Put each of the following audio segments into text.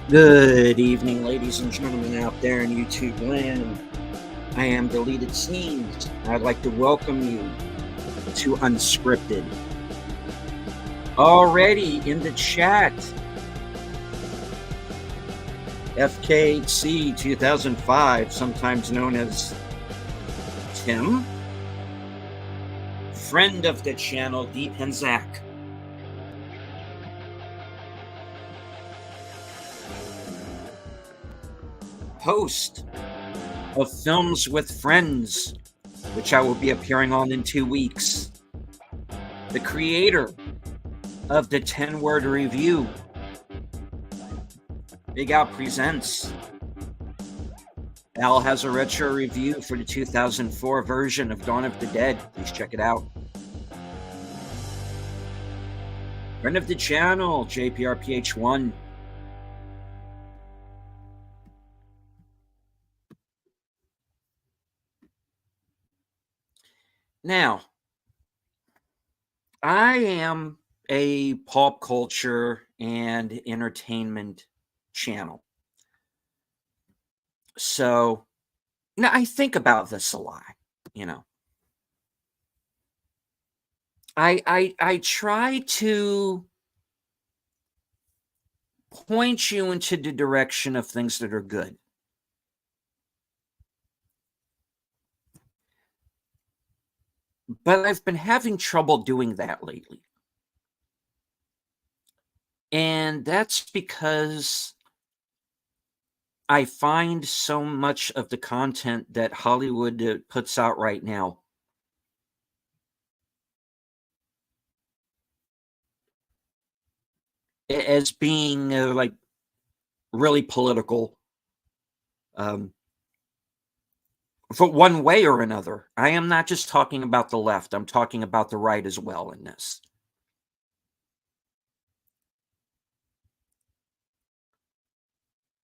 Good evening, ladies and gentlemen out there in YouTube land. I am Deleted Scenes. I'd like to welcome you to Unscripted. Already in the chat, FKC 2005, sometimes known as Tim, friend of the channel, Deep and Zach. Host of Films with Friends, which I will be appearing on in 2 weeks. The creator of the 10-word review, Big Al Presents. Al has a retro review for the 2004 version of Dawn of the Dead. Please check it out. Friend of the channel, JPRPH1. Now, I am a pop culture and entertainment channel. So, now I think about this a lot, I try to point you into the direction of things that are good. But I've been having trouble doing that lately. And that's because I find so much of the content that Hollywood puts out right now as being like really political, for one way or another. I am not just talking about the left, I'm talking about the right as well in this.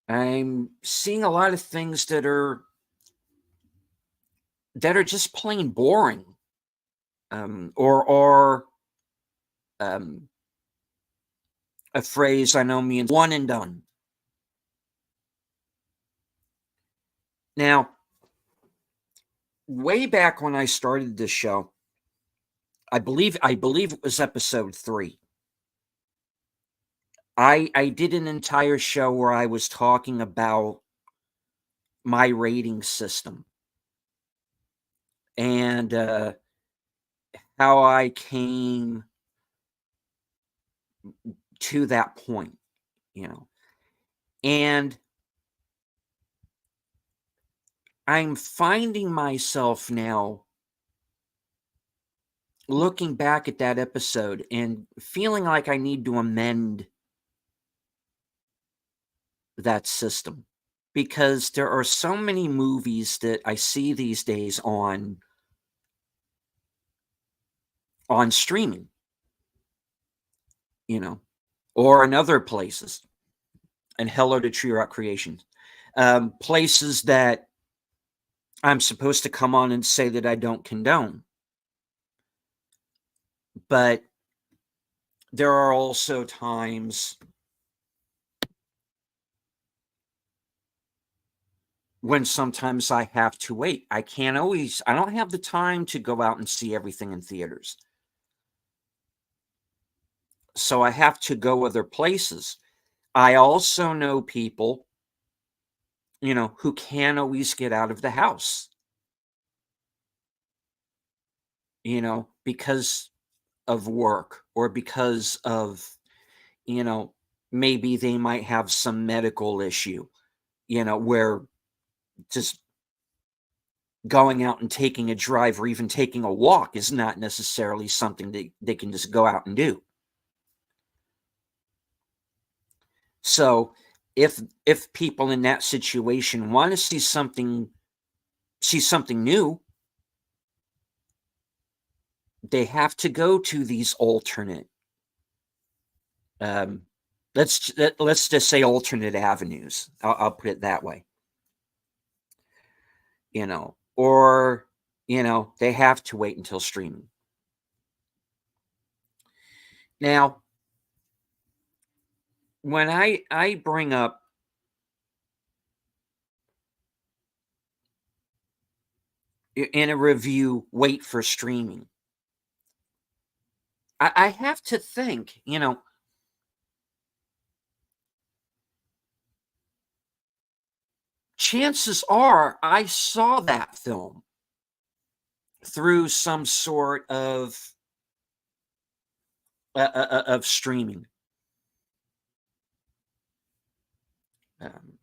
I'm seeing a lot of things that are just plain boring, or a phrase I know means one and done. Now, way back when I started this show, I believe it was episode 3. I did an entire show where I was talking about my rating system and how I came to that point, and I'm finding myself now looking back at that episode and feeling like I need to amend that system, because there are so many movies that I see these days on streaming, or in other places. And hello to Tree Rock Creations. Places that I'm supposed to come on and say that I don't condone. But there are also times when sometimes I have to wait. I don't have the time to go out and see everything in theaters. So I have to go other places. I also know people, who can't always get out of the house, because of work, or because of, maybe they might have some medical issue, where just going out and taking a drive or even taking a walk is not necessarily something that they can just go out and do. So if people in that situation want to see something new, they have to go to these alternate, let's just say alternate avenues. I'll put it that way. Or they have to wait until streaming. Now, when I bring up in a review, wait for streaming. I have to think, chances are I saw that film through some sort of streaming. Um,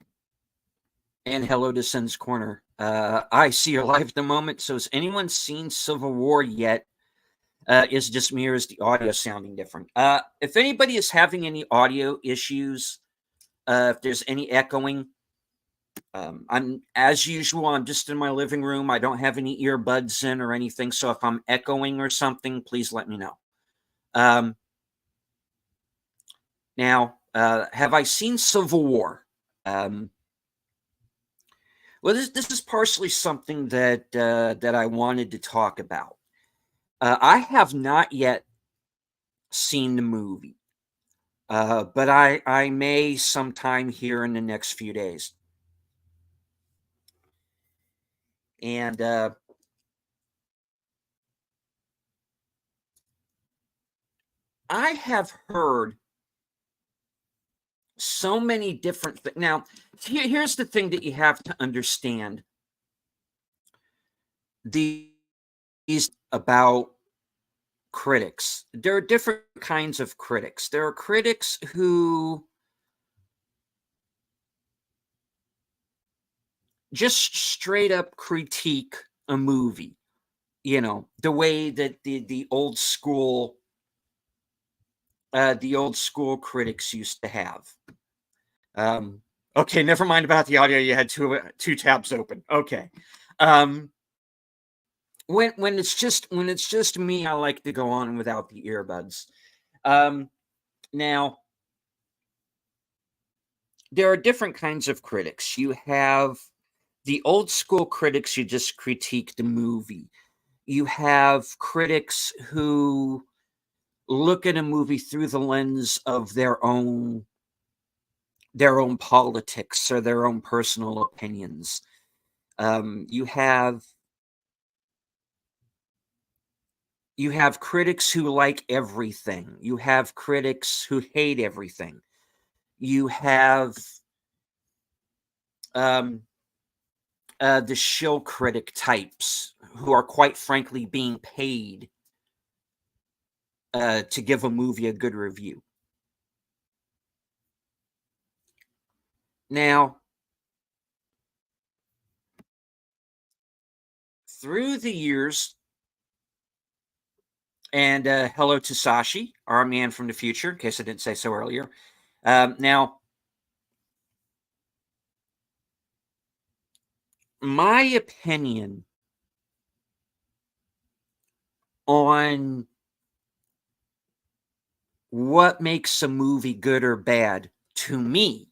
and hello to Sin's Corner. I see you're live at the moment. So has anyone seen Civil War yet? Is it just me or is the audio sounding different? If anybody is having any audio issues, if there's any echoing, I'm as usual. I'm just in my living room. I don't have any earbuds in or anything. So if I'm echoing or something, please let me know. Um, Now, have I seen Civil War? Well, this is partially something that I wanted to talk about. I have not yet seen the movie, but I may sometime here in the next few days. And I have heard so many different things. Now, here's the thing that you have to understand: these about critics. There are different kinds of critics. There are critics who just straight up critique a movie, the way that the old school critics used to have. Okay, never mind about the audio. You had two tabs open. Okay. When it's just me, I like to go on without the earbuds. Now there are different kinds of critics. You have the old school critics who just critique the movie. You have critics who look at a movie through the lens of their own politics or their own personal opinions. You have critics who like everything. You have critics who hate everything. You have um, the shill critic types who are quite frankly being paid to give a movie a good review. Now, through the years, and hello to Sashi, our man from the future, in case I didn't say so earlier. Now, my opinion on what makes a movie good or bad, to me,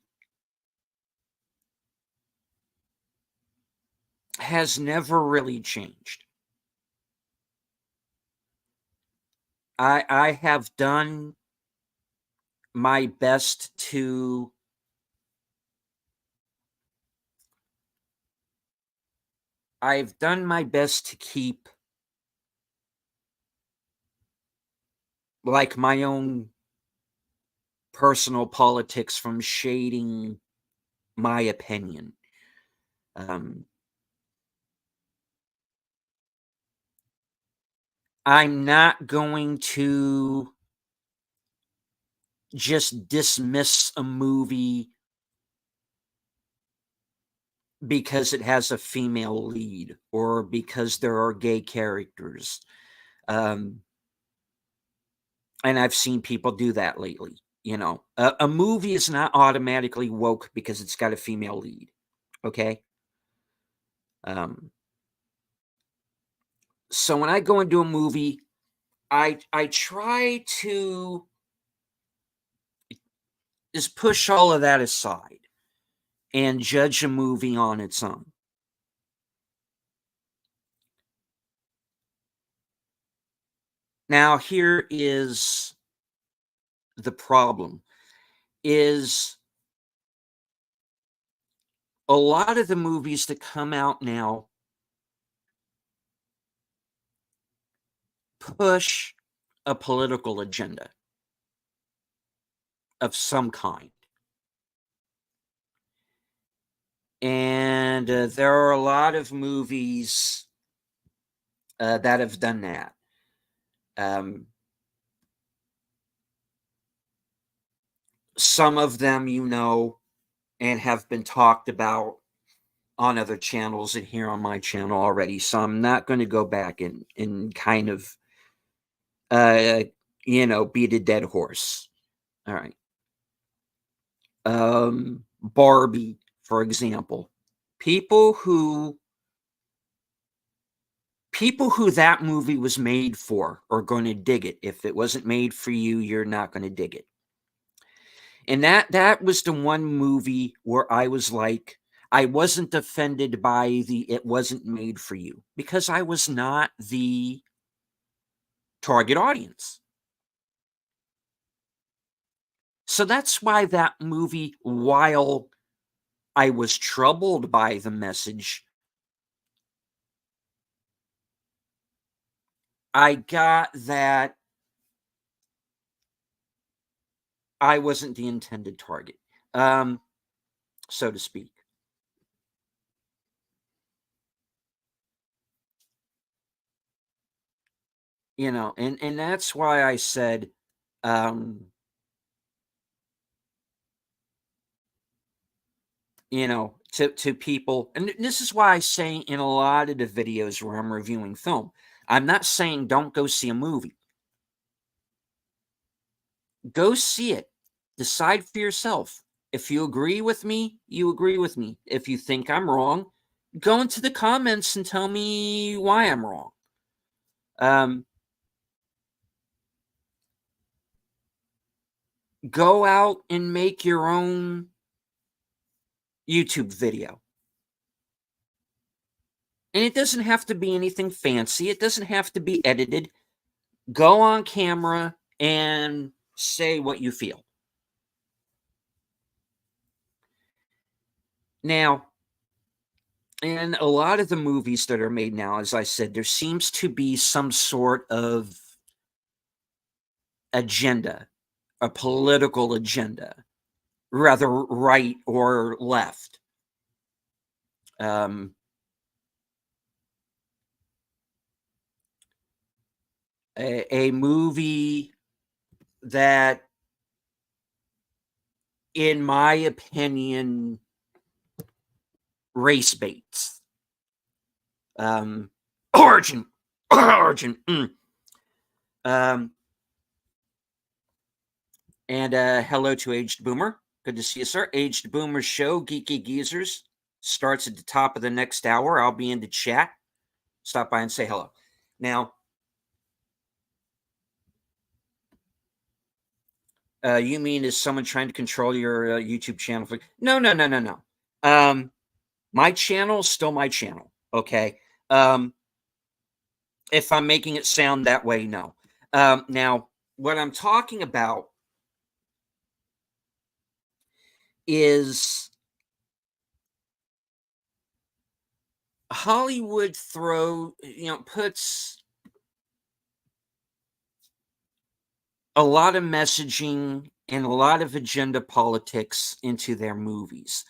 has never really changed. I have done my best to keep like my own personal politics from shading my opinion. I'm not going to just dismiss a movie because it has a female lead or because there are gay characters. And I've seen people do that lately. A movie is not automatically woke because it's got a female lead. Okay. So when I go into a movie, I try to just push all of that aside and judge a movie on its own. Now, here is the problem: is a lot of the movies that come out now push a political agenda of some kind. And there are a lot of movies that have done that. Some of them, and have been talked about on other channels and here on my channel already. So I'm not going to go back and kind of, beat a dead horse. All right. Barbie, for example. People who that movie was made for are going to dig it. If it wasn't made for you, you're not going to dig it. And that was the one movie where I was like, I wasn't offended by it wasn't made for you, because I was not the target audience. So that's why that movie, while I was troubled by the message, I got that I wasn't the intended target, so to speak. And that's why I said, to people, and this is why I say in a lot of the videos where I'm reviewing film, I'm not saying don't go see a movie. Go see it. Decide for yourself. If you agree with me, you agree with me. If you think I'm wrong, go into the comments and tell me why I'm wrong. Go out and make your own YouTube video. And it doesn't have to be anything fancy. It doesn't have to be edited. Go on camera and say what you feel. Now, in a lot of the movies that are made now, as I said, there seems to be some sort of agenda, a political agenda, rather right or left. A movie that, in my opinion, race baits. Origin. And hello to Aged Boomer. Good to see you, sir. Aged Boomer Show, Geeky Geezers, starts at the top of the next hour. I'll be in the chat. Stop by and say hello. Now, you mean, is someone trying to control your YouTube channel? No. My channel is still my channel, okay? If I'm making it sound that way, no. Now, what I'm talking about is Hollywood puts a lot of messaging and a lot of agenda politics into their movies.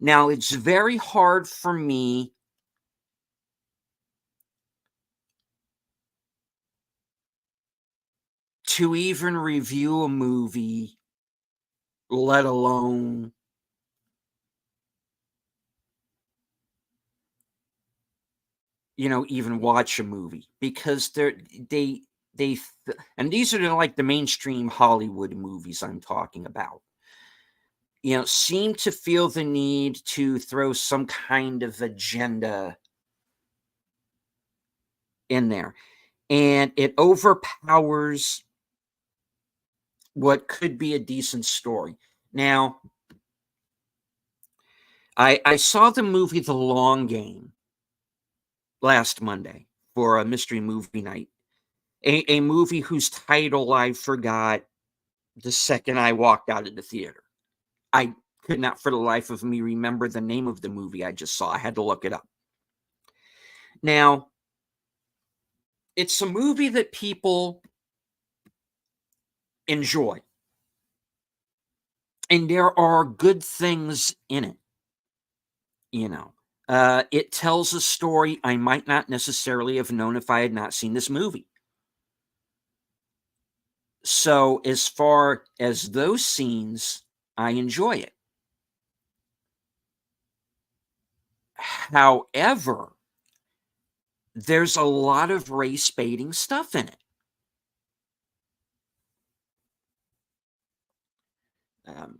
Now, it's very hard for me to even review a movie, let alone even watch a movie, because they and these are like the mainstream Hollywood movies I'm talking about, seem to feel the need to throw some kind of agenda in there, and it overpowers what could be a decent story. Now, I saw the movie The Long Game last Monday for a mystery movie night, a movie whose title I forgot the second I walked out of the theater. I could not for the life of me remember the name of the movie I just saw. I had to look it up. Now, it's a movie that people enjoy, and there are good things in it. You know, it tells a story I might not necessarily have known if I had not seen this movie. So, as far as those scenes, I enjoy it. However, there's a lot of race baiting stuff in it. Um,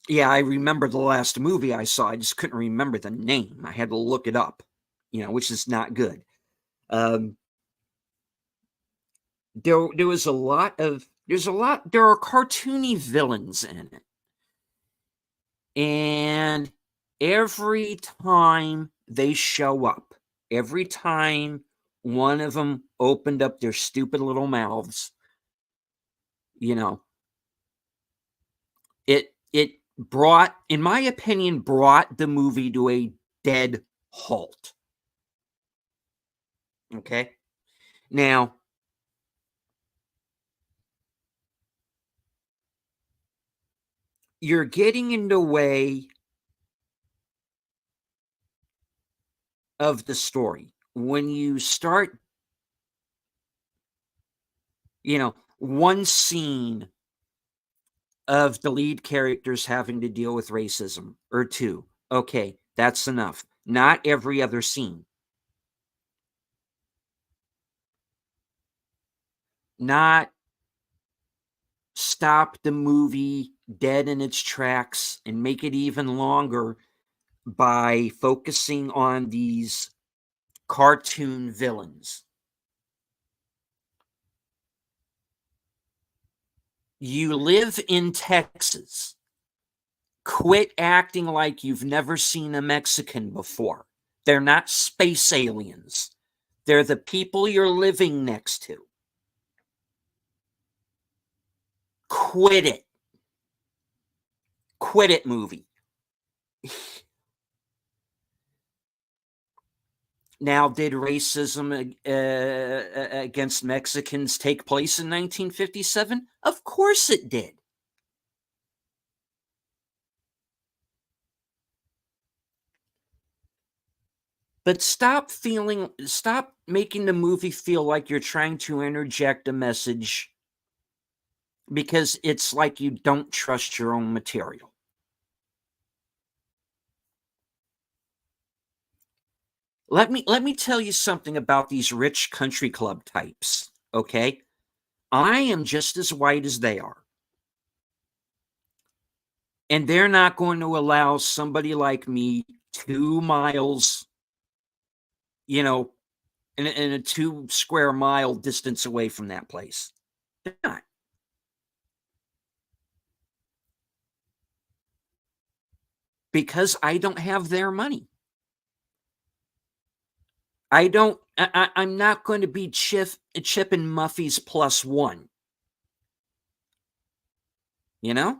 yeah, I remember the last movie I saw. I just couldn't remember the name. I had to look it up, which is not good. Um, there was a lot of there are cartoony villains in it, and every time they show up, every time one of them opened up their stupid little mouths, you know, it brought, in my opinion, brought the movie to a dead halt. Okay, now you're getting in the way of the story when you start, one scene of the lead characters having to deal with racism or two. Okay, that's enough. Not every other scene. Not stop the movie dead in its tracks and make it even longer by focusing on these cartoon villains. You live in Texas. Quit acting like you've never seen a Mexican before. They're not space aliens. They're the people you're living next to. Quit it. Quit it, movie. Now, did racism against Mexicans take place in 1957? Of course it did. But stop making the movie feel like you're trying to interject a message because it's like you don't trust your own material. Let me tell you something about these rich country club types, okay? I am just as white as they are. And they're not going to allow somebody like me 2 miles, in a 2 square mile distance away from that place. They're not. Because I don't have their money. I'm not going to be Chip and Muffy's +1. You know?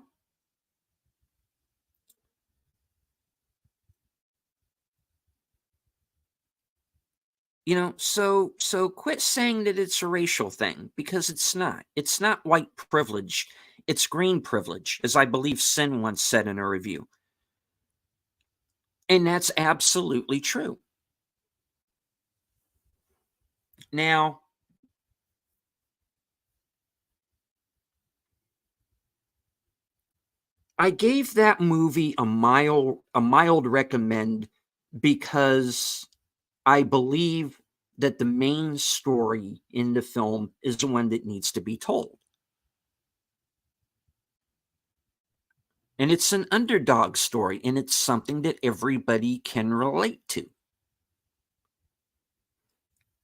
So quit saying that it's a racial thing, because it's not. It's not white privilege. It's green privilege, as I believe Sin once said in a review. And that's absolutely true. Now, I gave that movie a mild recommend because I believe that the main story in the film is the one that needs to be told. And it's an underdog story, and it's something that everybody can relate to.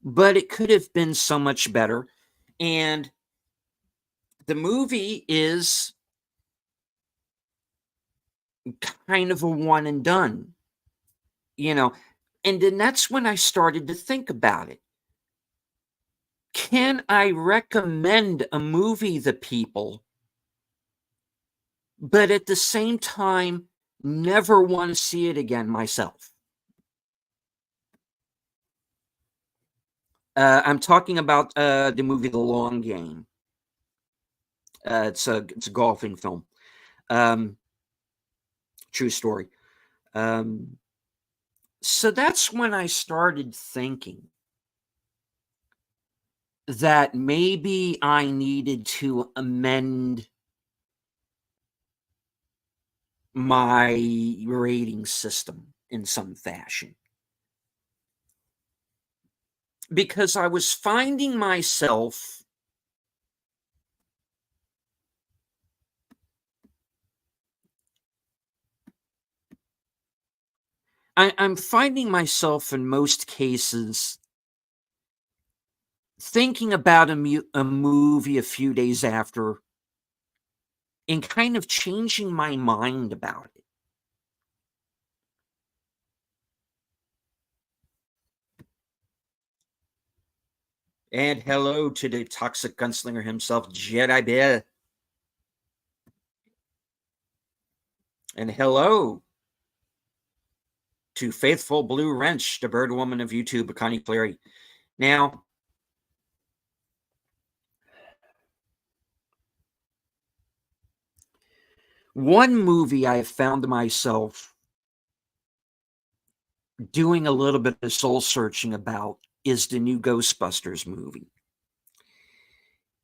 But it could have been so much better. And the movie is kind of a one and done, And then that's when I started to think about it. Can I recommend a movie to people, but at the same time, never want to see it again myself? I'm talking about the movie The Long Game. It's a golfing film. Um, True story. Um, so that's when I started thinking that maybe I needed to amend my rating system in some fashion, because I was finding myself I'm finding myself in most cases thinking about a movie a few days after and kind of changing my mind about it. And hello to the toxic gunslinger himself, Jedi Bill. And hello to Faithful Blue Wrench, the bird woman of YouTube, Connie Cleary. Now, one movie I have found myself doing a little bit of soul searching about is the new Ghostbusters movie.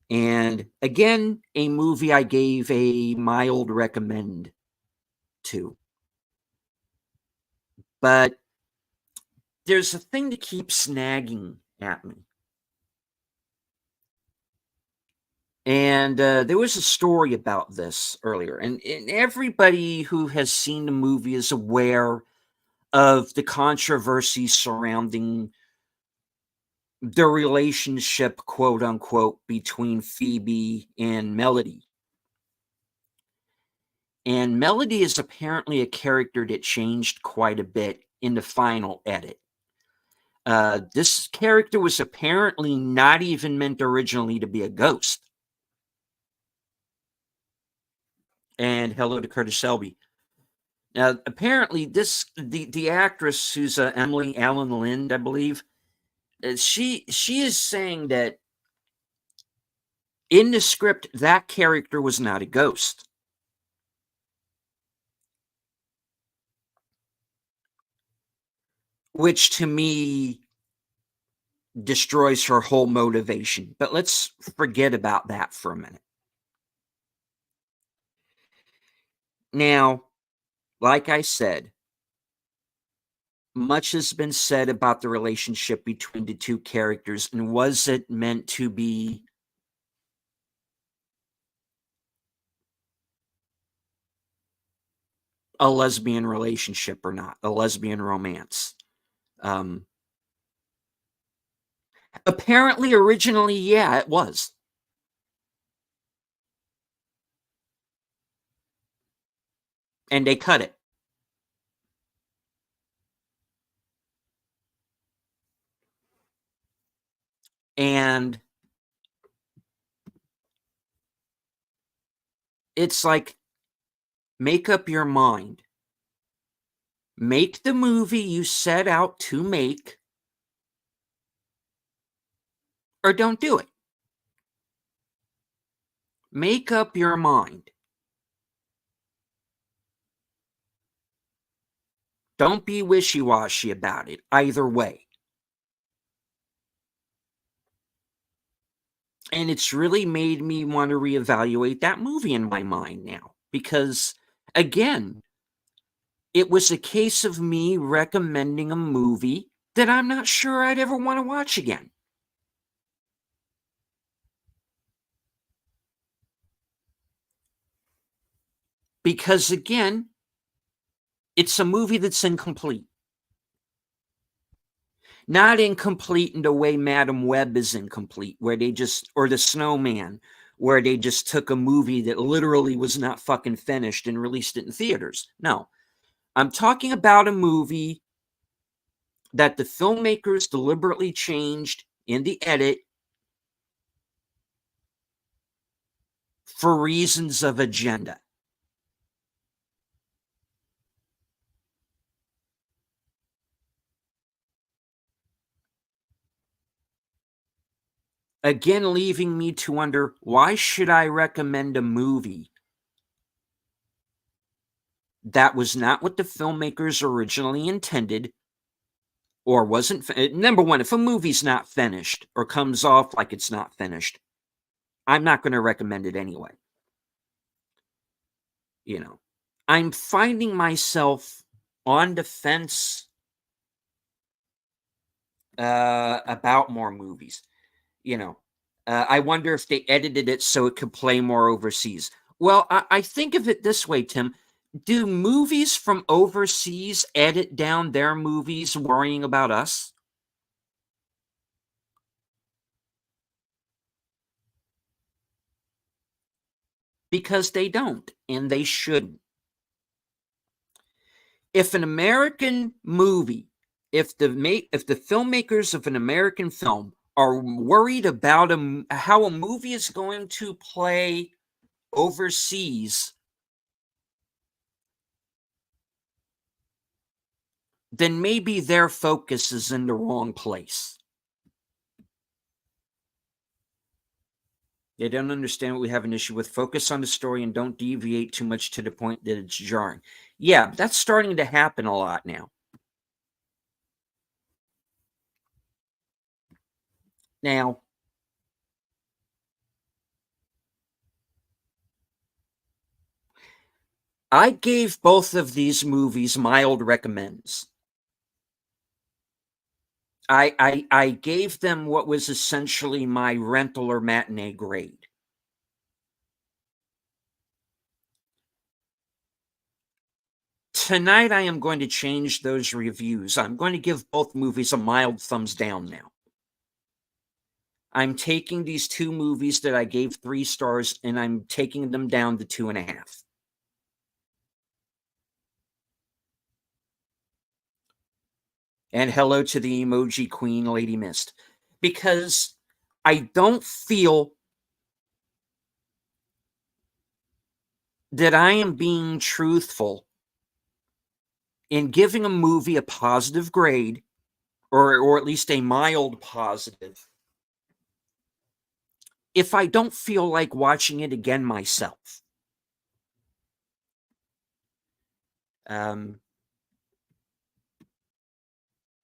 And again, a movie I gave a mild recommend to. But there's a thing that keeps snagging at me. And there was a story about this earlier. And everybody who has seen the movie is aware of the controversy surrounding the relationship, quote unquote, between Phoebe and Melody. And Melody is apparently a character that changed quite a bit in the final edit. This character was apparently not even meant originally to be a ghost. And hello to Curtis Selby. Now, apparently, the actress who's Emily Allen Lind, I believe, she is saying that in the script that character was not a ghost, which to me destroys her whole motivation. But let's forget about that for a minute. Now, like I said, much has been said about the relationship between the two characters, and was it meant to be a lesbian relationship or not, a lesbian romance? Um, Apparently, originally, yeah, it was. And they cut it. And it's like, make up your mind. Make the movie you set out to make, or don't do it. Make up your mind. Don't be wishy washy about it either way. And it's really made me want to reevaluate that movie in my mind now. Because, again, it was a case of me recommending a movie that I'm not sure I'd ever want to watch again. Because, again, it's a movie that's incomplete. Not incomplete in the way Madam Web is incomplete, where they just, or The Snowman, where they just took a movie that literally was not fucking finished and released it in theaters. No. I'm talking about a movie that the filmmakers deliberately changed in the edit for reasons of agenda. Again, leaving me to wonder, why should I recommend a movie that was not what the filmmakers originally intended, or wasn't? Number one, if a movie's not finished or comes off like it's not finished, I'm not going to recommend it anyway. I'm finding myself on the fence about more movies. I wonder if they edited it so it could play more overseas. Well, I think of it this way, Tim. Do movies from overseas edit down their movies worrying about us? Because they don't, and they shouldn't. If an American movie, if the filmmakers of an American film are worried about how a movie is going to play overseas, then maybe their focus is in the wrong place. They don't understand what we have an issue with. Focus on the story and don't deviate too much to the point that it's jarring. Yeah, that's starting to happen a lot now. Now, I gave both of these movies mild recommends. I gave them what was essentially my rental or matinee grade. Tonight, I am going to change those reviews. I'm going to give both movies a mild thumbs down now. I'm taking these two movies that I gave 3 stars and I'm taking them down to 2.5. And hello to the emoji queen, Lady Mist. Because I don't feel that I am being truthful in giving a movie a positive grade, or at least a mild positive, if I don't feel like watching it again myself.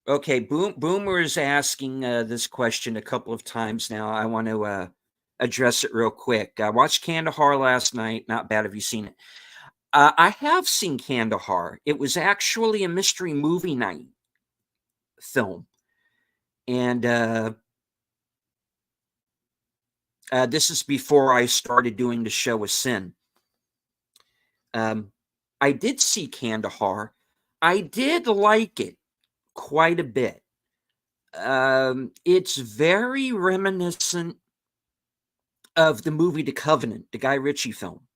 Okay, Boomer is asking this question a couple of times now. I want to address it real quick. I watched Kandahar last night. Not bad. Have you seen it? I have seen Kandahar. It was actually a mystery movie night film. And this is before I started doing the show with Sin. I did see Kandahar. I did like it quite a bit. It's very reminiscent of the movie The Covenant, the Guy Ritchie film.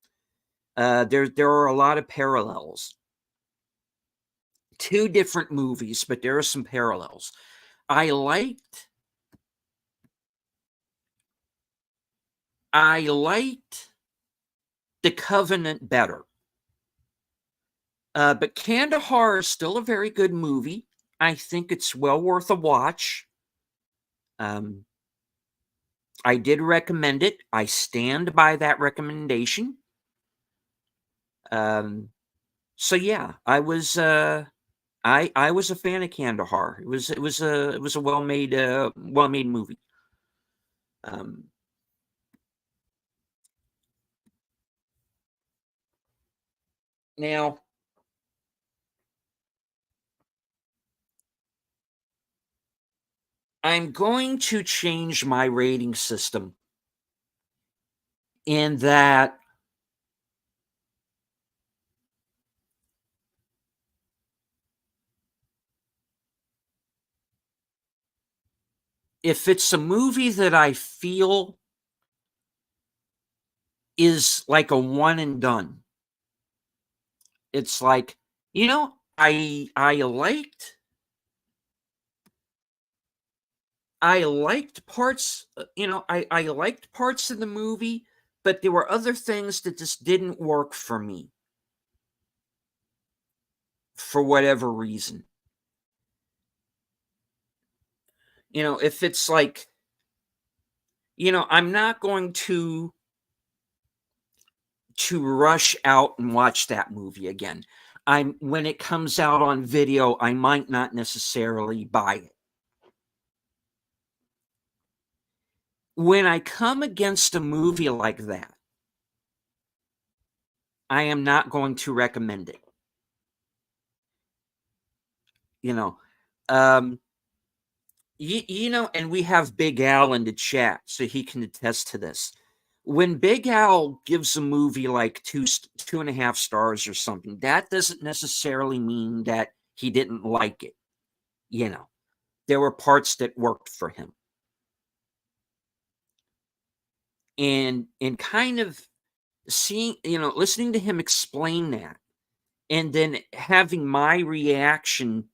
There are a lot of parallels. 2 different movies, but there are some parallels. I liked The Covenant better. But Kandahar is still a very good movie. I think it's well worth a watch. I did recommend it. I stand by that recommendation. So yeah, I was a fan of Kandahar. It was a well-made movie. Now, I'm going to change my rating system in that if it's a movie that I feel is like a one and done, it's like, I liked parts, I liked parts of the movie, but there were other things that just didn't work for me for whatever reason. If it's like I'm not going to rush out and watch that movie again. When it comes out on video, I might not necessarily buy it. When I come against a movie like that, I am not going to recommend it. You know, um, and we have Big Al in the chat, so he can attest to this. When Big Al gives a movie like 2.5 stars or something, that doesn't necessarily mean that he didn't like it. There were parts that worked for him. And kind of listening to him explain that, and then having my reaction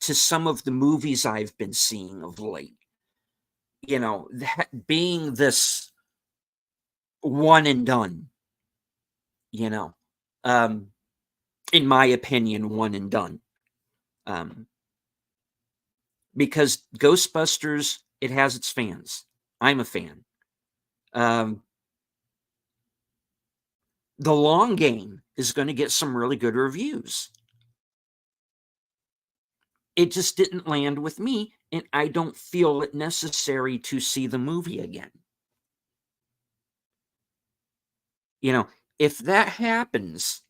to some of the movies I've been seeing of late, that being this one and done, you know, um, in my opinion, one and done. Because Ghostbusters, it has its fans. I'm a fan. The Long Game is going to get some really good reviews. It just didn't land with me, and I don't feel it necessary to see the movie again. If that happens,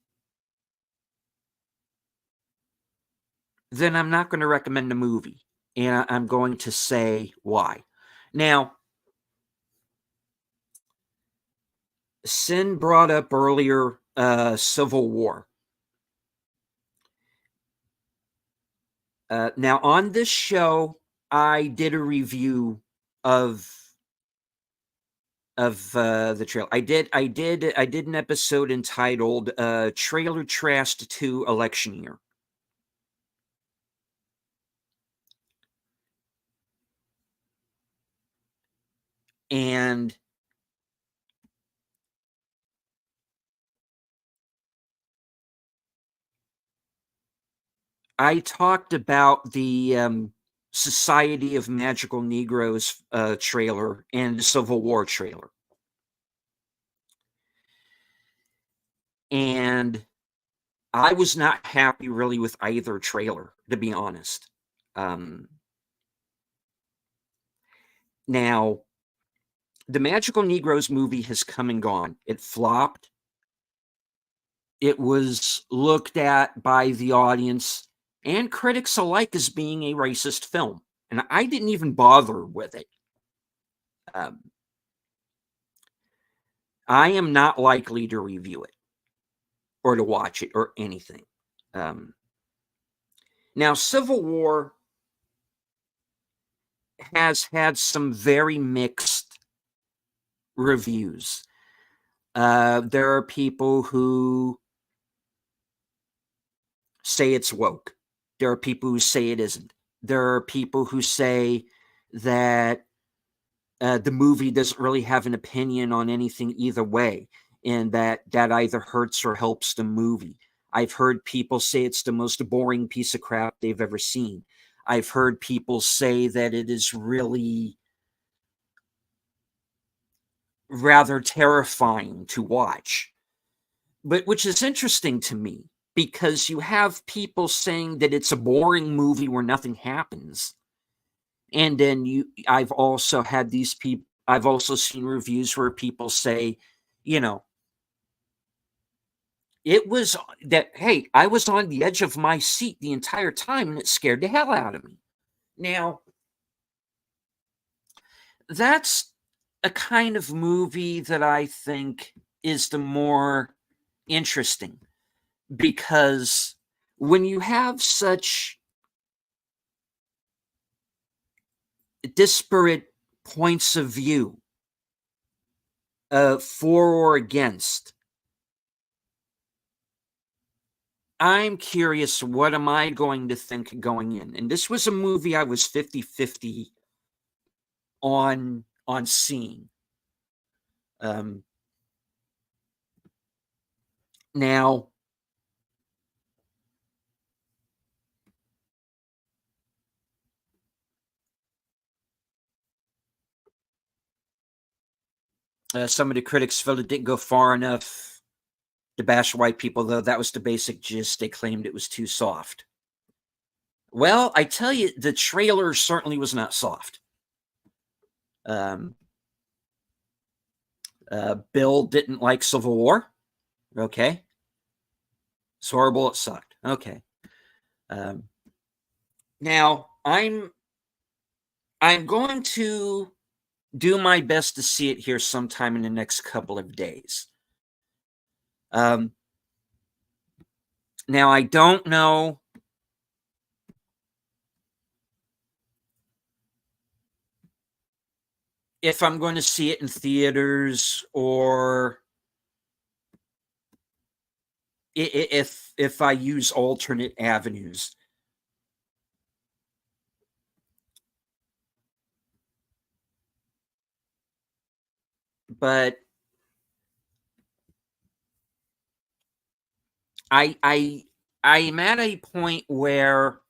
then I'm not going to recommend the movie, and I'm going to say why. Now, Sin brought up earlier Civil War. Now, on this show, I did a review of the trailer. I did an episode entitled "Trailer Trashed to Election Year." And I talked about the Society of Magical Negroes trailer and the Civil War trailer. And I was not happy really with either trailer, to be honest. Now, the Magical Negroes movie has come and gone. It flopped. It was looked at by the audience and critics alike as being a racist film. And I didn't even bother with it. I am not likely to review it or to watch it or anything. Now, Civil War has had some very mixed reviews. There are people who say it's woke. There are people who say it isn't. There are people who say that the movie doesn't really have an opinion on anything either way, and that either hurts or helps the movie. I've heard people say it's the most boring piece of crap they've ever seen. I've heard people say that it is really rather terrifying to watch. But which is interesting to me, because you have people saying that it's a boring movie where nothing happens. And then I've also had these people, I've also seen reviews where people say, it was that, hey, I was on the edge of my seat the entire time and it scared the hell out of me. Now, that's a kind of movie that I think is the more interesting, because when you have such disparate points of view for or against, I'm curious, what am I going to think going in? And this was a movie I was 50-50 on seeing. Now, Some of the critics felt it didn't go far enough to bash white people, though that was the basic gist. They claimed it was too soft. Well, I tell you, the trailer certainly was not soft. Bill didn't like Civil War. Okay. It's horrible. It sucked. Okay. Now I'm going to do my best to see it here sometime in the next couple of days. Now I don't know if I'm going to see it in theaters or if I use alternate avenues. But I'm at a point where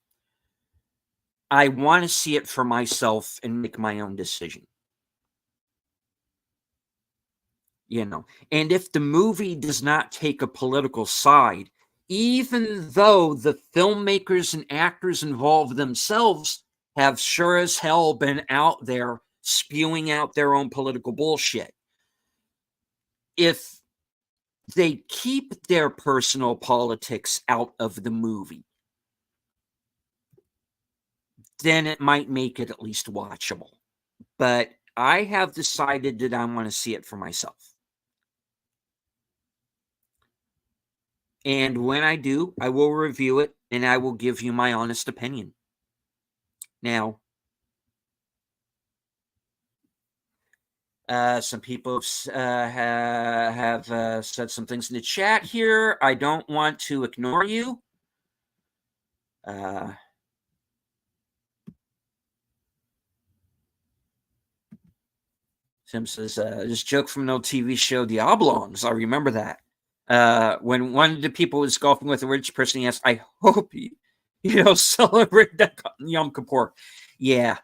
I want to see it for myself and make my own decision. And if the movie does not take a political side, even though the filmmakers and actors involved themselves have sure as hell been out there spewing out their own political bullshit, if they keep their personal politics out of the movie, then it might make it at least watchable. But I have decided that I want to see it for myself. And when I do, I will review it and I will give you my honest opinion. Now, some people have said some things in the chat here. I don't want to ignore you. Tim says, this joke from an old TV show, The Oblongs. I remember that. When one of the people was golfing with a rich person, he asked, I hope you celebrate that Yom Kippur. Yeah.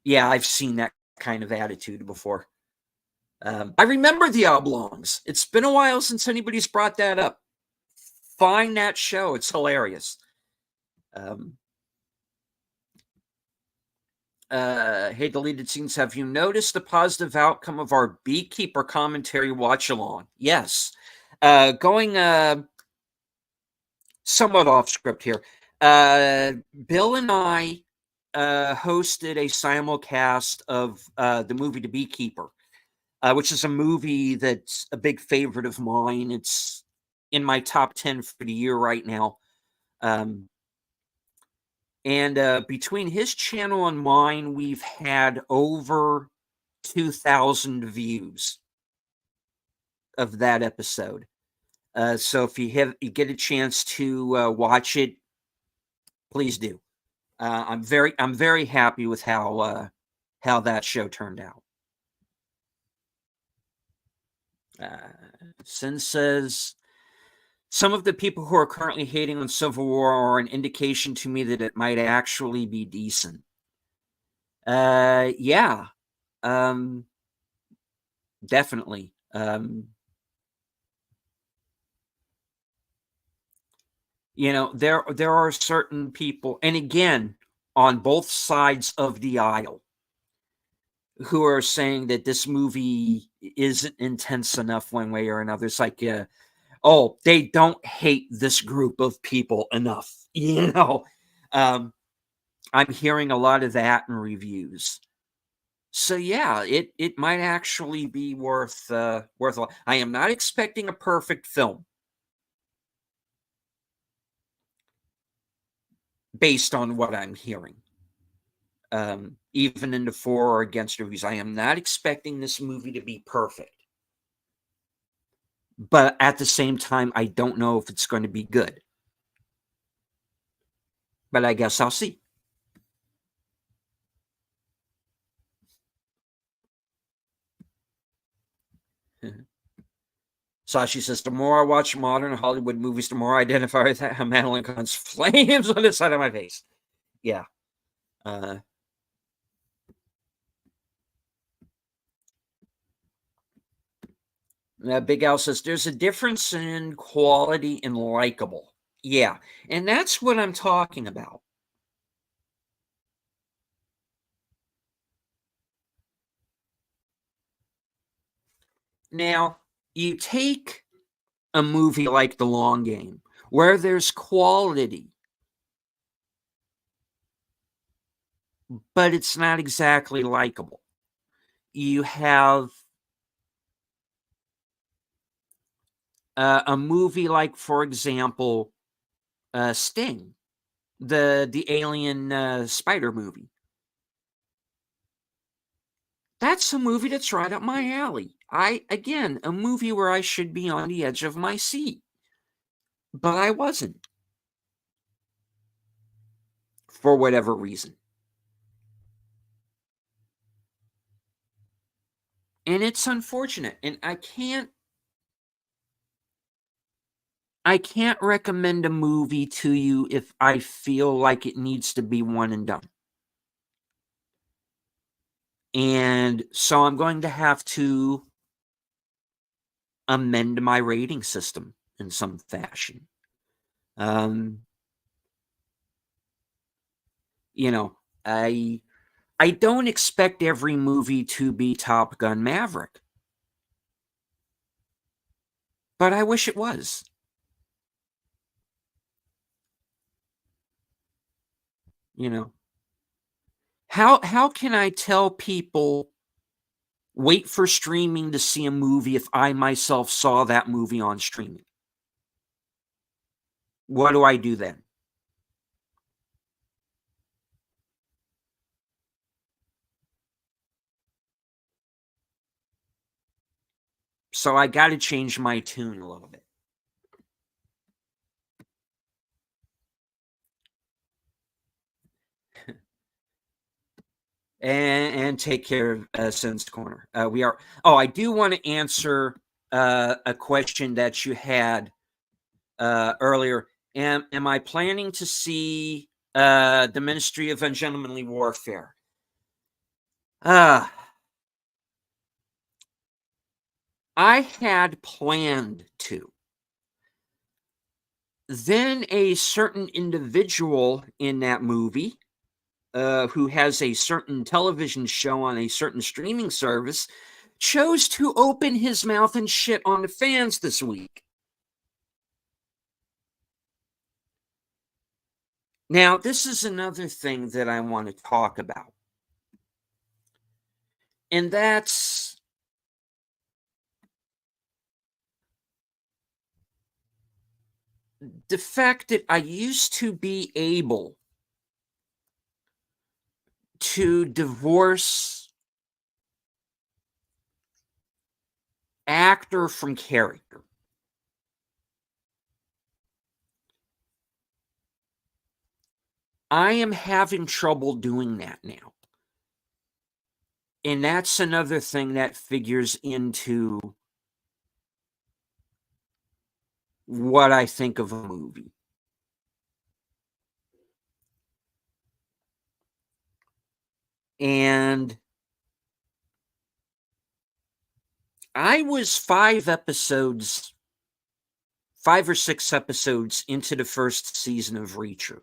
Yeah, I've seen that kind of attitude before. I remember The Oblongs. It's been a while since anybody's brought that up. Find that show. It's hilarious. Hey, deleted scenes. Have you noticed the positive outcome of our Beekeeper commentary watch along? Yes. Going somewhat off script here. Bill and I hosted a simulcast of the movie The Beekeeper, which is a movie that's a big favorite of mine. It's in my top 10 for the year right now. And between his channel and mine, we've had over 2,000 views of that episode. So if you get a chance to watch it, please do. I'm very happy with how that show turned out. Sin says, some of the people who are currently hating on Civil War are an indication to me that it might actually be decent. Yeah. Definitely. There are certain people, and again, on both sides of the aisle, who are saying that this movie isn't intense enough one way or another. It's like, oh, they don't hate this group of people enough. I'm hearing a lot of that in reviews. So yeah, it might actually be worth a lot. I am not expecting a perfect film based on what I'm hearing. Even in the for or against reviews, I am not expecting this movie to be perfect. But at the same time, I don't know if it's going to be good. But I guess I'll see. Sashi says, the more I watch modern Hollywood movies, the more I identify with Madeline Kahn's flames on the side of my face. Yeah. Big Al says there's a difference in quality and likable. Yeah, and that's what I'm talking about. Now, you take a movie like The Long Game, where there's quality, but it's not exactly likable. You have a movie like, for example, Sting, the alien spider movie. That's a movie that's right up my alley. Again, a movie where I should be on the edge of my seat, but I wasn't for whatever reason. And it's unfortunate. And I can't recommend a movie to you if I feel like it needs to be one and done. And so I'm going to have to amend my rating system in some fashion. You know, I don't expect every movie to be Top Gun Maverick, but I wish it was. You know, how can I tell people wait for streaming to see a movie if I myself saw that movie on streaming? What do I do then? So I got to change my tune a little bit. And take care of Sense Corner. We are. Oh, I do want to answer a question that you had earlier. Am I planning to see the Ministry of Ungentlemanly Warfare? I had planned to. Then a certain individual in that movie, who has a certain television show on a certain streaming service, chose to open his mouth and shit on the fans this week. Now, this is another thing that I want to talk about. And that's the fact that I used to be able to divorce actor from character. I am having trouble doing that now. And that's another thing that figures into what I think of a movie. And I was 5 or 6 episodes into the first season of Reacher.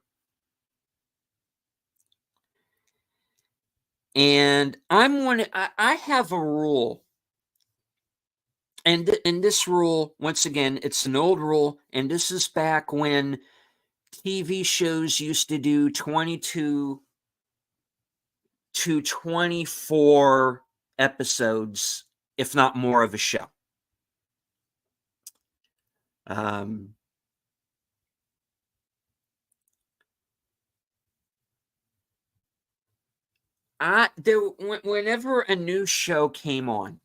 And I have a rule. And this rule, once again, it's an old rule, and this is back when TV shows used to do 22 to 24 episodes, if not more, of a show. Whenever a new show came on,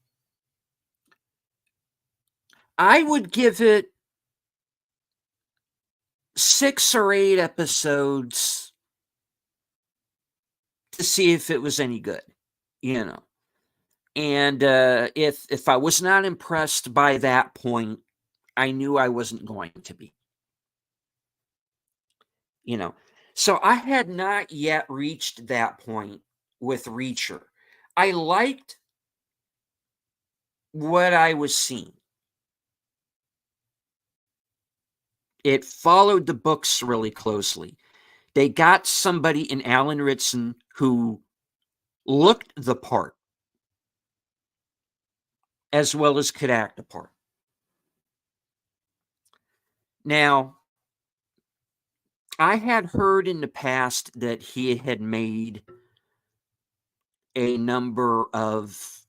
I would give it 6 or 8 episodes to see if it was any good, you know. And if I was not impressed by that point, I knew I wasn't going to be. You know, so I had not yet reached that point with Reacher. I liked what I was seeing. It followed the books really closely. They got somebody in Alan Ritson who looked the part as well as could act the part. Now, I had heard in the past that he had made a number of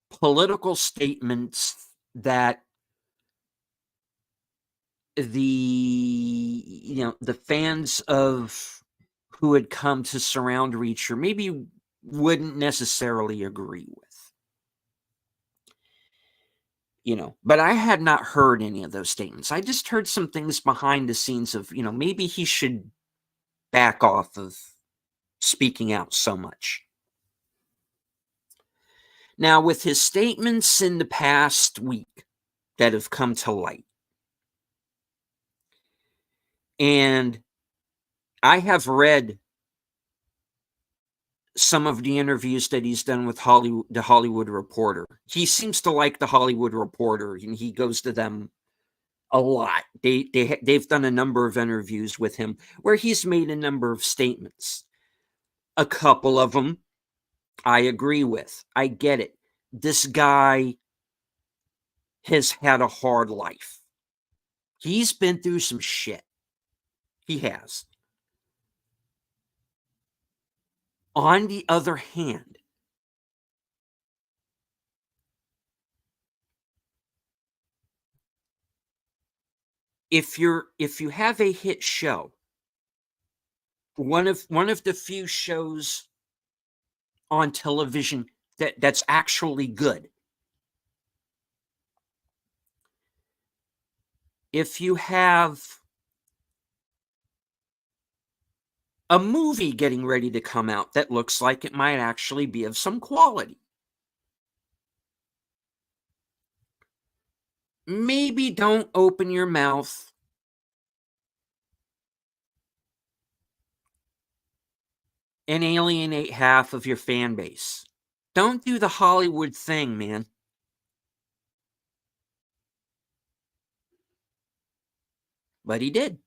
political statements that the fans of who had come to surround Reacher maybe wouldn't necessarily agree with. But I had not heard any of those statements. I just heard some things behind the scenes of, maybe he should back off of speaking out so much. Now, with his statements in the past week that have come to light, and I have read some of the interviews that he's done with the Hollywood Reporter. He seems to like the Hollywood Reporter, and he goes to them a lot. They've done a number of interviews with him where he's made a number of statements. A couple of them I agree with. I get it. This guy has had a hard life. He's been through some shit. He has. On the other hand, if you have a hit show, one of the few shows on television that's actually good, if you have a movie getting ready to come out that looks like it might actually be of some quality, maybe don't open your mouth and alienate half of your fan base. Don't do the Hollywood thing, man. But he did.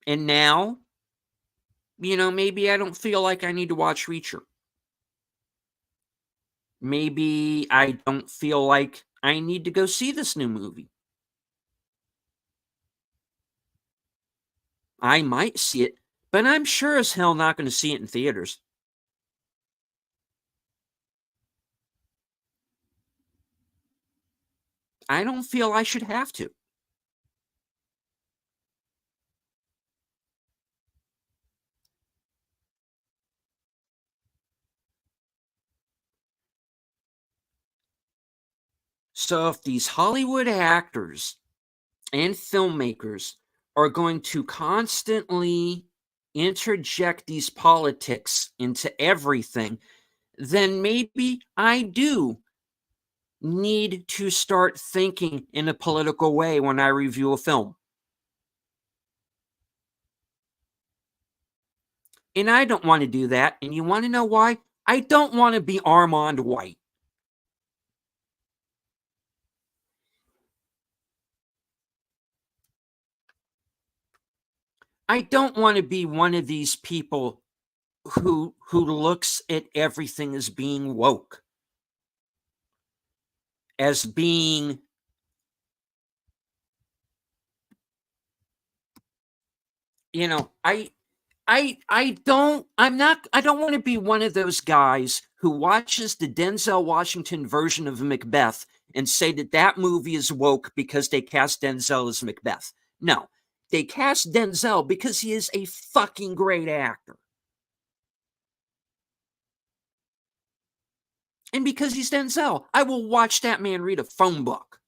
And now, maybe I don't feel like I need to watch Reacher. Maybe I don't feel like I need to go see this new movie. I might see it, but I'm sure as hell not going to see it in theaters. I don't feel I should have to. So if these Hollywood actors and filmmakers are going to constantly interject these politics into everything, then maybe I do need to start thinking in a political way when I review a film. And I don't want to do that. And you want to know why? I don't want to be Armand White. I don't want to be one of these people who looks at everything as being woke, as being I don't want to be one of those guys who watches the Denzel Washington version of Macbeth and say that movie is woke because they cast Denzel as Macbeth. No, they cast Denzel because he is a fucking great actor. And because he's Denzel, I will watch that man read a phone book.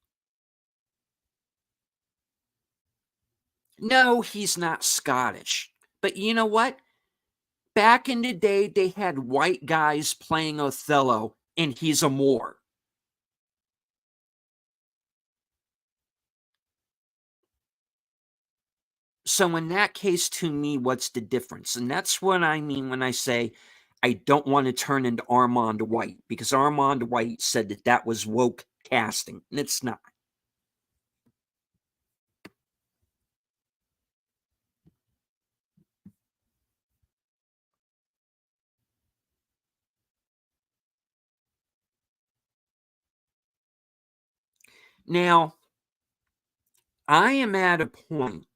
No, he's not Scottish. But you know what? Back in the day, they had white guys playing Othello, and he's a Moor. So in that case, to me, what's the difference? And that's what I mean when I say I don't want to turn into Armand White, because Armand White said that was woke casting, and it's not. Now, I am at a point,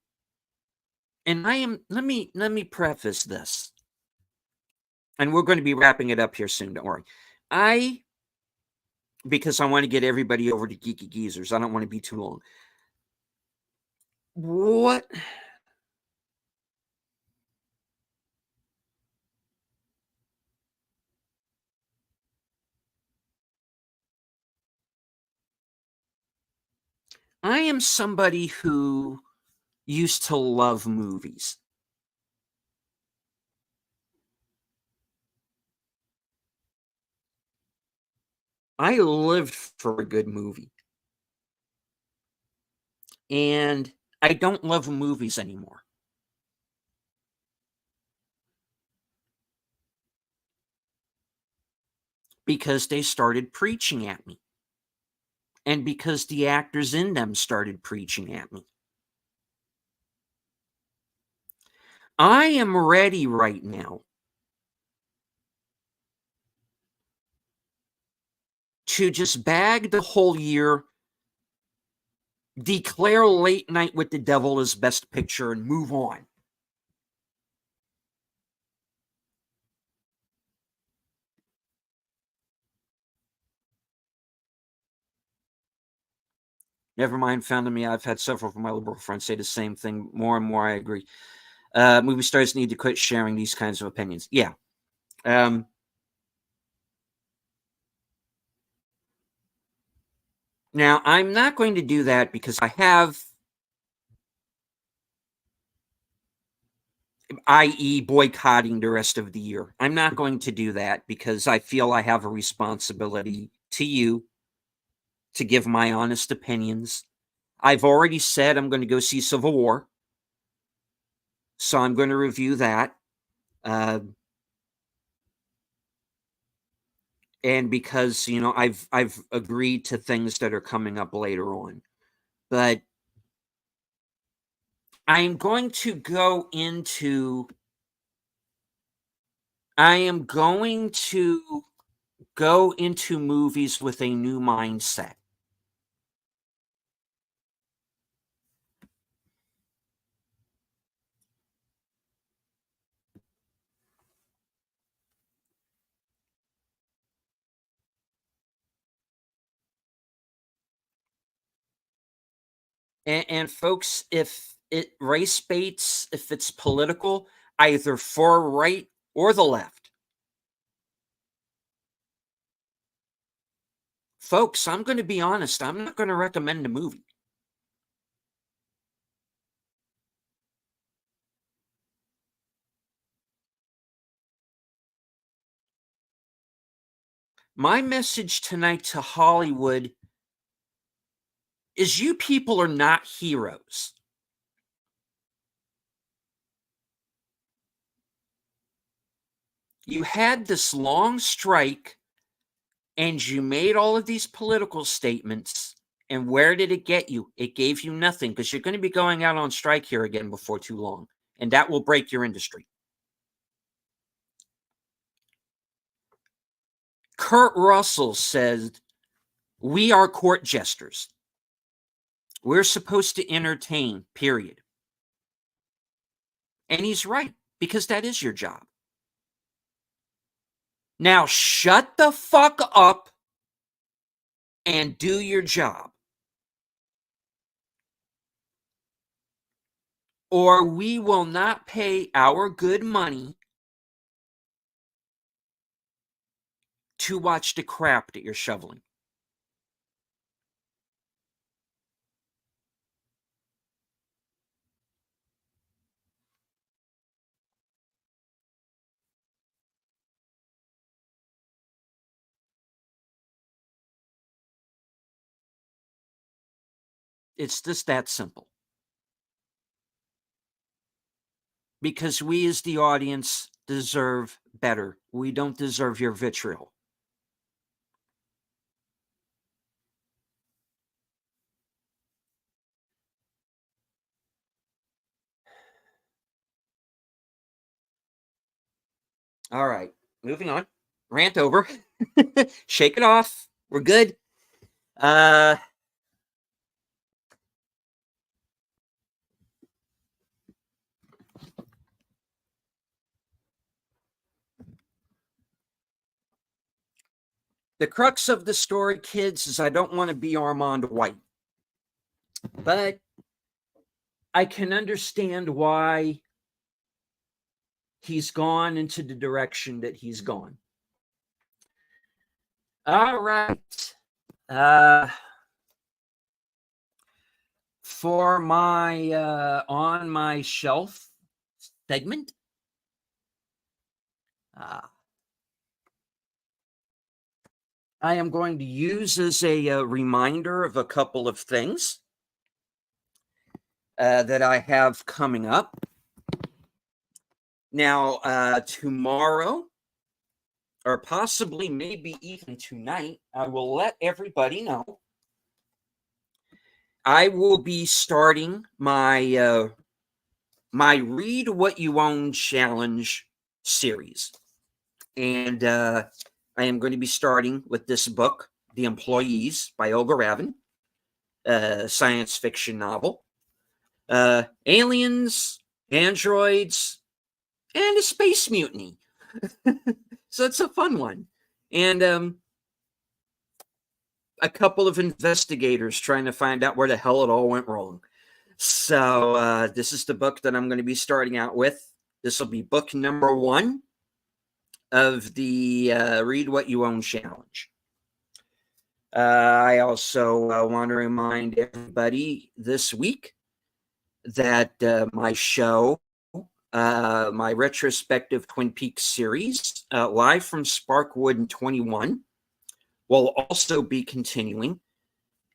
and let me preface this, and we're going to be wrapping it up here soon. Don't worry. Because I want to get everybody over to Geeky Geezers. I don't want to be too long. What? I am somebody who used to love movies. I lived for a good movie. And I don't love movies anymore. Because they started preaching at me. And because the actors in them started preaching at me. I am ready right now to just bag the whole year, declare Late Night with the Devil as Best Picture, and move on. Never mind, Found Me. I've had several of my liberal friends say the same thing. More and more, I agree. Movie stars need to quit sharing these kinds of opinions. Yeah. Now, I'm not going to do that because I have, i.e., boycotting the rest of the year. I'm not going to do that because I feel I have a responsibility to you to give my honest opinions. I've already said I'm going to go see Civil War, so I'm going to review that. And because I've agreed to things that are coming up later on, but I'm going to go into. I am going to go into movies with a new mindset. And folks, if it race baits, if it's political, either far right or the left, folks, I'm going to be honest. I'm not going to recommend a movie. My message tonight to Hollywood is you people are not heroes. You had this long strike and you made all of these political statements. And where did it get you? It gave you nothing because you're going to be going out on strike here again before too long. And that will break your industry. Kurt Russell says, "We are court jesters. We're supposed to entertain, period." And he's right, because that is your job. Now shut the fuck up and do your job. Or we will not pay our good money to watch the crap that you're shoveling. It's just that simple. Because we as the audience deserve better. We don't deserve your vitriol. All right, moving on. Rant over. Shake it off. We're good. The crux of the story, kids, is I don't want to be Armand White, but I can understand why he's gone into the direction that he's gone. All right. For my on my shelf segment, I am going to use as a reminder of a couple of things that I have coming up. Now, tomorrow, or possibly maybe even tonight, I will let everybody know I will be starting my my Read What You Own challenge series. And I am going to be starting with this book, The Employees by Olga Ravin, science fiction novel. Aliens, androids, and a space mutiny. So it's a fun one. And a couple of investigators trying to find out where the hell it all went wrong. So this is the book that I'm going to be starting out with. This will be book number 1 of the Read What You Own challenge. I also want to remind everybody this week that my show, my retrospective Twin Peaks series, live from Sparkwood in 21, will also be continuing.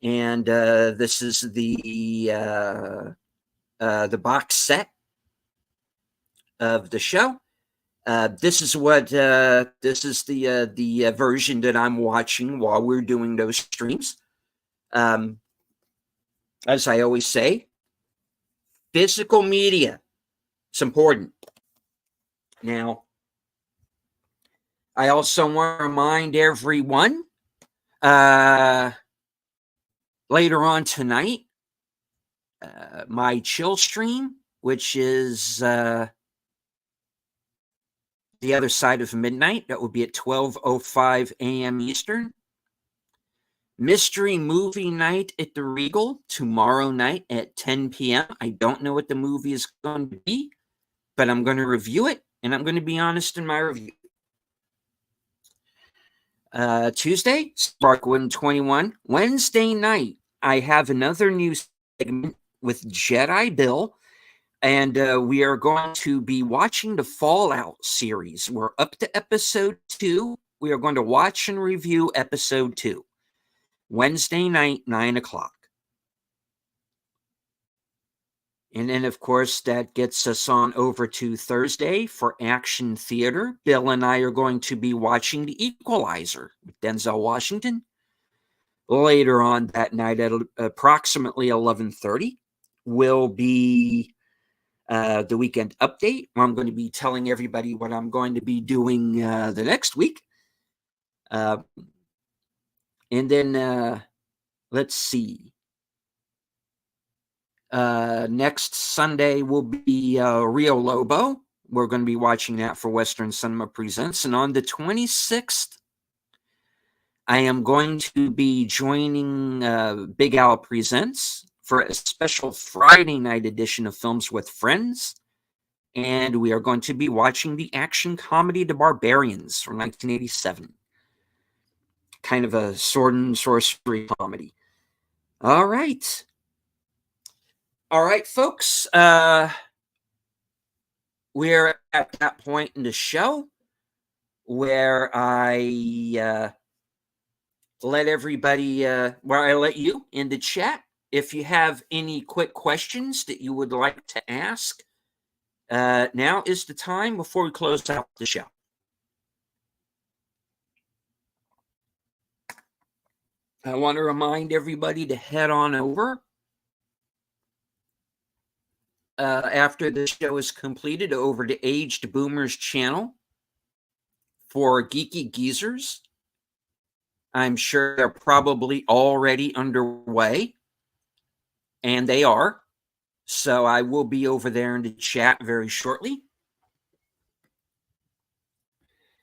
And this is the box set of the show. This is the version that I'm watching while we're doing those streams. As I always say, physical media, it's important. Now, I also want to remind everyone later on tonight, my chill stream, which is the other side of midnight, that will be at 12:05 a.m. Eastern. Mystery movie night at the Regal tomorrow night at 10 p.m. I don't know what the movie is going to be, but I'm going to review it, and I'm going to be honest in my review. Tuesday, Sparkwood 21. Wednesday night, I have another new segment with Jedi Bill, and we are going to be watching the Fallout series. We're up to episode 2. We are going to watch and review episode 2. Wednesday night, 9 o'clock. And then, of course, that gets us on over to Thursday for Action Theater. Bill and I are going to be watching The Equalizer with Denzel Washington. Later on that night at approximately 11:30 will be the weekend update, where I'm going to be telling everybody what I'm going to be doing the next week. And then, let's see. Next Sunday will be Rio Lobo. We're going to be watching that for Western Cinema Presents. And on the 26th, I am going to be joining Big Al Presents for a special Friday night edition of Films with Friends. And we are going to be watching the action comedy The Barbarians from 1987. Kind of a sword and sorcery comedy. All right. All right, folks. We're at that point in the show where I let everybody, where I let you in the chat. If you have any quick questions that you would like to ask, now is the time before we close out the show. I want to remind everybody to head on over after the show is completed over to Aged Boomers channel for Geeky Geezers. I'm sure they're probably already underway, and they are. So I will be over there in the chat very shortly.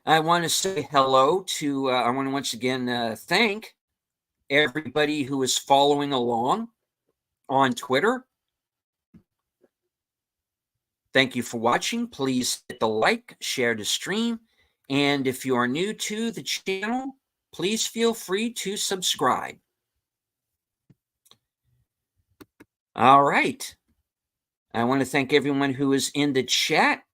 I want to say hello to, I want to once again thank everybody who is following along on Twitter. Thank you for watching. Please hit the like, share the stream, and if you are new to the channel, please feel free to subscribe. All right. I want to thank everyone who is in the chat.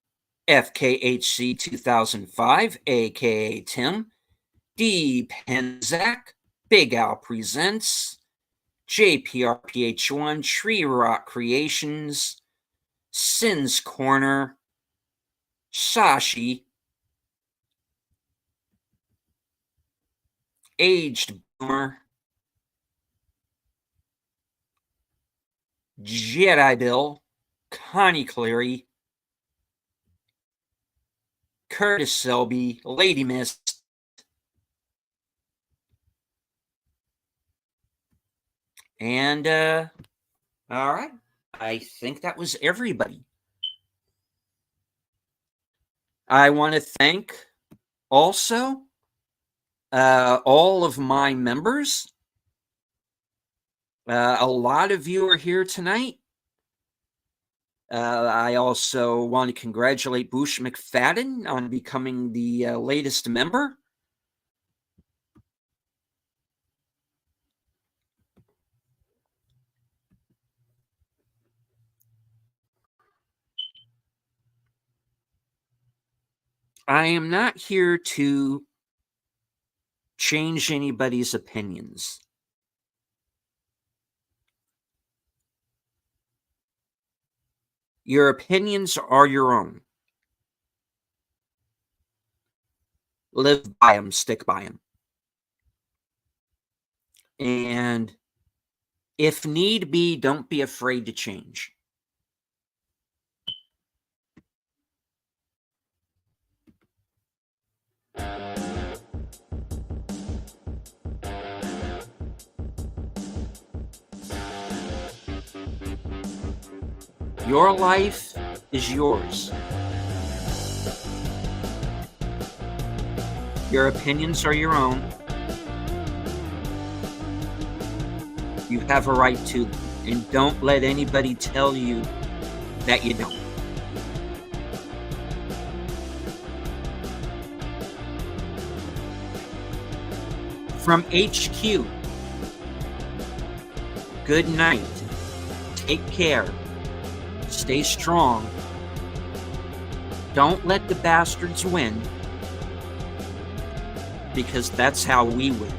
FKHC 2005, aka Tim, D Penzak, Big Al Presents, JPRPH1, Tree Rock Creations, Sin's Corner, Sashi, Aged Boomer, Jedi Bill, Connie Cleary, Curtis Selby, Lady Mist, and all right, I think that was everybody. I want to thank also all of my members. A lot of you are here tonight. I also want to congratulate Boosh McFadden on becoming the latest member. I am not here to change anybody's opinions. Your opinions are your own. Live by them, stick by them. And if need be, don't be afraid to change. Your life is yours. Your opinions are your own. You have a right to them, and don't let anybody tell you that you don't. From HQ, good night. Take care. Stay strong. Don't let the bastards win, because that's how we win.